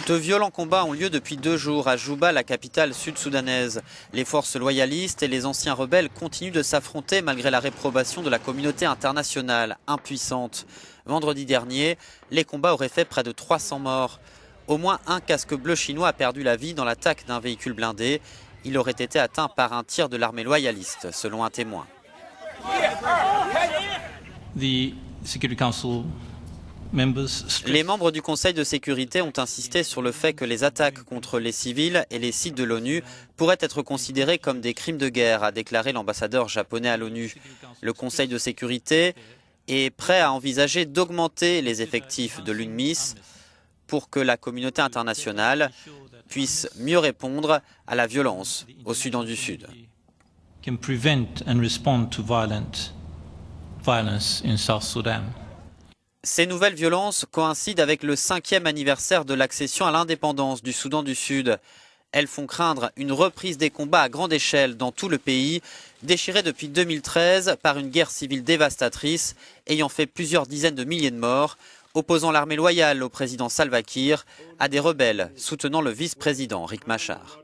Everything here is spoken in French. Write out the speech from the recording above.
De violents combats ont lieu depuis 2 jours à Juba, la capitale sud-soudanaise. Les forces loyalistes et les anciens rebelles continuent de s'affronter malgré la réprobation de la communauté internationale, impuissante. Vendredi dernier, les combats auraient fait près de 300 morts. Au moins un casque bleu chinois a perdu la vie dans l'attaque d'un véhicule blindé. Il aurait été atteint par un tir de l'armée loyaliste, selon un témoin. Les membres du Conseil de sécurité ont insisté sur le fait que les attaques contre les civils et les sites de l'ONU pourraient être considérées comme des crimes de guerre, a déclaré l'ambassadeur japonais à l'ONU. Le Conseil de sécurité est prêt à envisager d'augmenter les effectifs de l'UNMISS pour que la communauté internationale puisse mieux répondre à la violence au Soudan du Sud. Ces nouvelles violences coïncident avec le 5e anniversaire de l'accession à l'indépendance du Soudan du Sud. Elles font craindre une reprise des combats à grande échelle dans tout le pays, déchiré depuis 2013 par une guerre civile dévastatrice ayant fait plusieurs dizaines de milliers de morts, opposant l'armée loyale au président Salva Kiir à des rebelles soutenant le vice-président Riek Machar.